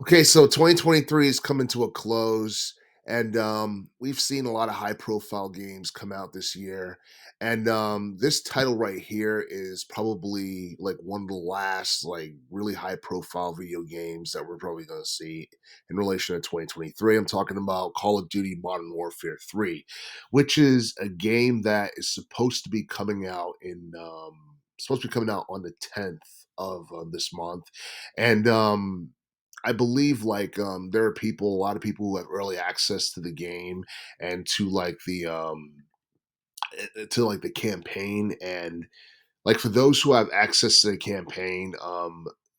Okay, so 2023 is coming to a close, and we've seen a lot of high-profile games come out this year. And this title right here is probably like one of the last like really high-profile video games that we're probably going to see in relation to 2023. I'm talking about Call of Duty Modern Warfare 3, which is a game that is supposed to be coming out on the 10th of this month, and I believe there are a lot of people who have early access to the game and to like the campaign. And like for those who have access to the campaign,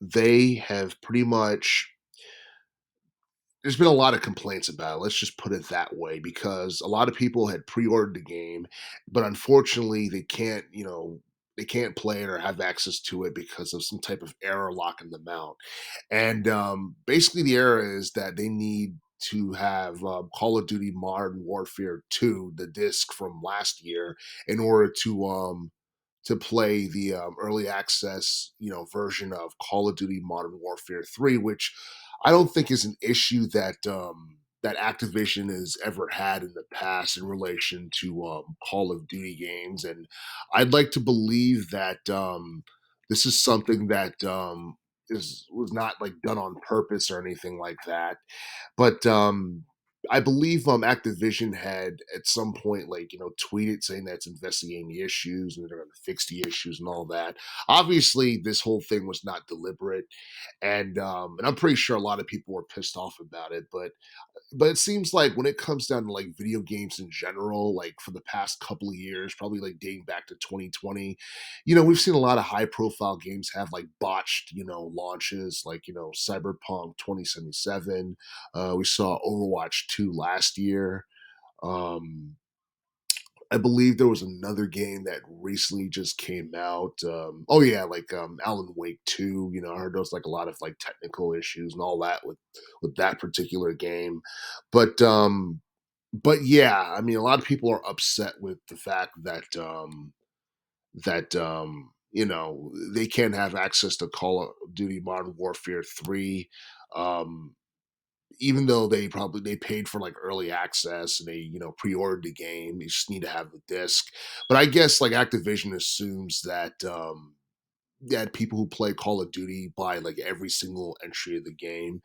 they have pretty much there's been a lot of complaints about it. Let's just put it that way, because a lot of people had pre-ordered the game, but unfortunately they can't play it or have access to it because of some type of error locking them out. And basically, the error is that they need to have Call of Duty Modern Warfare 2, the disc from last year, in order to play the early access, version of Call of Duty Modern Warfare 3, which I don't think is an issue that Activision has ever had in the past in relation to Call of Duty games. And I'd like to believe that this is something that is was not like done on purpose or anything like that. But I believe Activision had at some point tweeted saying that it's investigating the issues and they're going to fix the issues and all that. Obviously, this whole thing was not deliberate, and I'm pretty sure a lot of people were pissed off about it. But it seems like when it comes down to like video games in general, like for the past couple of years, probably like dating back to 2020, we've seen a lot of high profile games have like botched, launches, like, Cyberpunk 2077. We saw Overwatch 2 last year. Um, I believe there was another game that recently just came out. Oh yeah, like Alan Wake 2. I heard there was like a lot of like technical issues and all that with that particular game. But but yeah, I mean a lot of people are upset with the fact that they can't have access to Call of Duty Modern Warfare 3. Um Even though they paid for like early access and they pre-ordered the game, they just need to have the disc. But I guess like Activision assumes that people who play Call of Duty buy like every single entry of the game.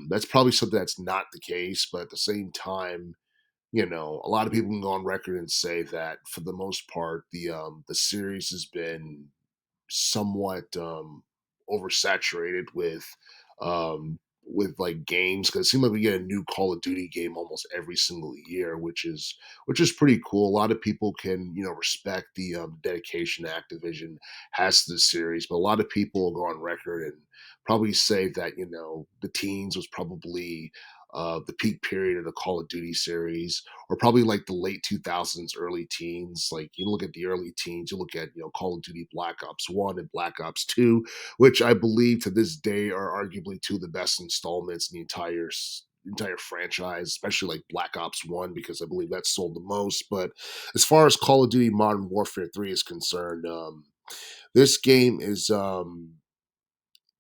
That's probably something that's not the case, but at the same time, a lot of people can go on record and say that for the most part, the series has been somewhat oversaturated with like games, because it seems like we get a new Call of Duty game almost every single year, which is pretty cool. A lot of people can respect the dedication Activision has to the series, but a lot of people will go on record and probably say that the teens was probably the peak period of the Call of Duty series, or probably like the late 2000s, early teens. Like you look at the early teens, you look at Call of Duty Black Ops 1 and Black Ops 2, which I believe to this day are arguably two of the best installments in the entire franchise, especially like Black Ops 1, because I believe that sold the most. But as far as Call of Duty Modern Warfare 3 is concerned, this game is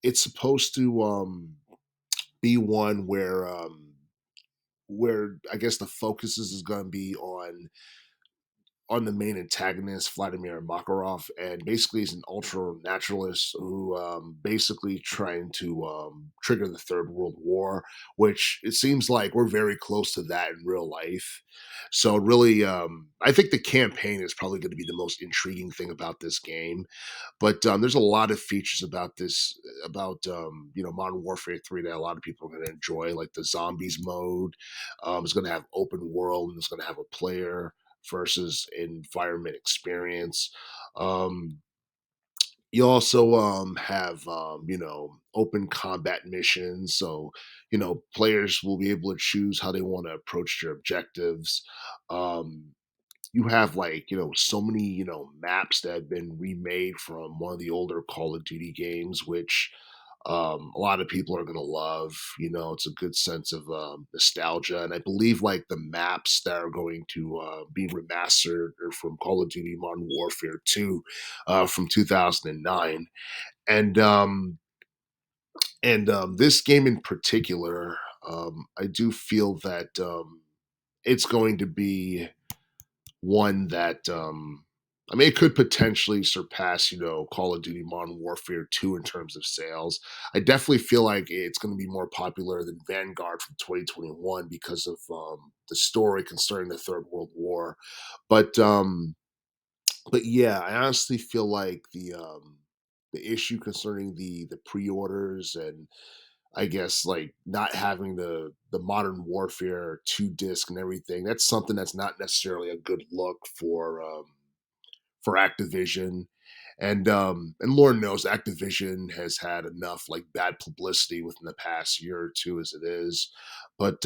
it's supposed to be one where I guess the focus is going to be on the main antagonist, Vladimir Makarov, and basically he's an ultra naturalist who basically trying to trigger the Third World War, which it seems like we're very close to that in real life. So really, I think the campaign is probably going to be the most intriguing thing about this game. But there's a lot of features about Modern Warfare 3 that a lot of people are going to enjoy, like the zombies mode. It's going to have open world and it's going to have a player versus environment experience. Um, you also have open combat missions, so players will be able to choose how they want to approach their objectives. Um, you have like so many maps that have been remade from one of the older Call of Duty games, which a lot of people are going to love. It's a good sense of nostalgia, and I believe like the maps that are going to be remastered are from Call of Duty Modern Warfare 2 from 2009. And And this game in particular, I do feel that it's going to be one that I mean, it could potentially surpass, Call of Duty Modern Warfare 2 in terms of sales. I definitely feel like it's going to be more popular than Vanguard from 2021 because of the story concerning the Third World War. But but yeah, I honestly feel like the issue concerning the pre-orders and I guess like not having the Modern Warfare 2 disc and everything, that's something that's not necessarily a good look for Activision. And Lord knows Activision has had enough like bad publicity within the past year or two as it is. But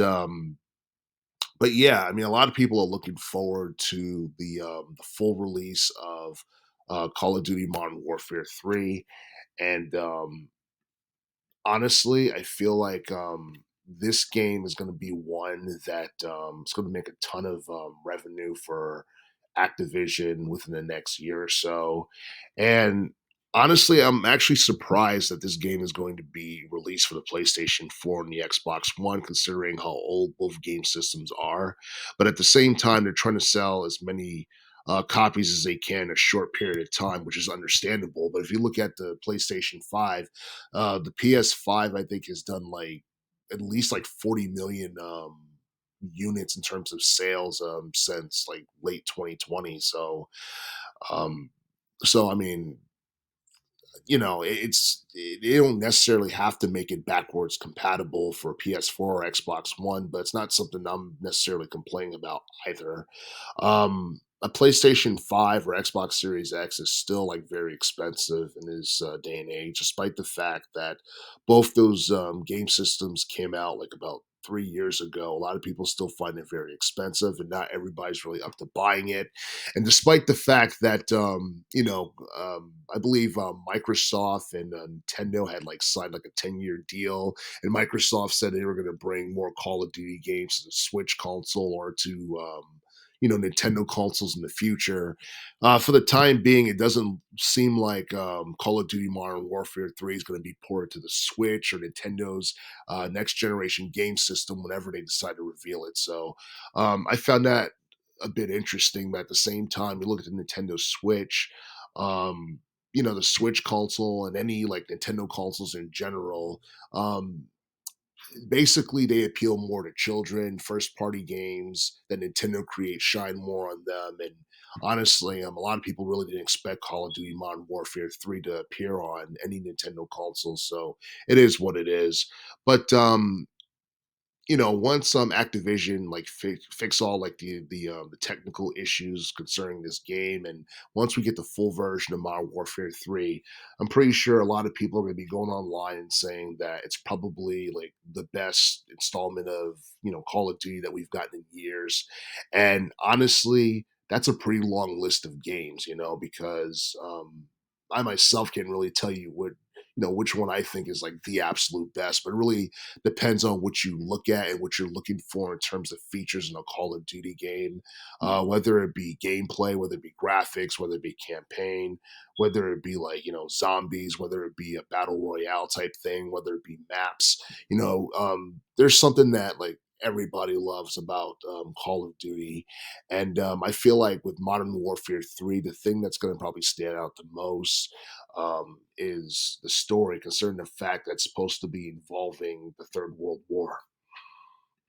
but yeah, I mean a lot of people are looking forward to the full release of Call of Duty Modern Warfare 3. And honestly, I feel like this game is going to be one that is going to make a ton of revenue for Activision within the next year or so. And honestly, I'm actually surprised that this game is going to be released for the PlayStation 4 and the Xbox One, considering how old both game systems are. But at the same time, they're trying to sell as many copies as they can in a short period of time, which is understandable. But if you look at the PlayStation 5, the PS5, I think, has done like at least like 40 million units in terms of sales since like late 2020. Um, so I mean, they don't necessarily have to make it backwards compatible for PS4 or Xbox One, but it's not something I'm necessarily complaining about either. A PlayStation 5 or Xbox Series X is still like very expensive in this day and age, despite the fact that both those game systems came out like about 3 years ago. A lot of people still find it very expensive, and not everybody's really up to buying it. And despite the fact that I believe Microsoft and Nintendo had like signed like a 10-year deal, and Microsoft said they were going to bring more Call of Duty games to the Switch console or to Nintendo consoles in the future. For the time being, it doesn't seem like Call of Duty Modern Warfare 3 is going to be ported to the Switch or Nintendo's next generation game system whenever they decide to reveal it. So I found that a bit interesting, but at the same time, you look at the Nintendo Switch, um, the Switch console and any like Nintendo consoles in general. Um, Basically, they appeal more to children. First party games that Nintendo creates shine more on them. And honestly, a lot of people really didn't expect Call of Duty Modern Warfare 3 to appear on any Nintendo console. So it is what it is. But once Activision like fix all like the technical issues concerning this game, and once we get the full version of Modern Warfare 3, I'm pretty sure a lot of people are going to be going online and saying that it's probably like the best installment of Call of Duty that we've gotten in years. And honestly, that's a pretty long list of games, because I myself can't really tell you which one I think is like the absolute best, but really depends on what you look at and what you're looking for in terms of features in a Call of Duty game, whether it be gameplay, whether it be graphics, whether it be campaign, whether it be like zombies, whether it be a battle royale type thing, whether it be maps. There's something that like everybody loves about Call of Duty, and I feel like with Modern Warfare 3, the thing that's going to probably stand out the most is the story concerning the fact that it's supposed to be involving the Third World War.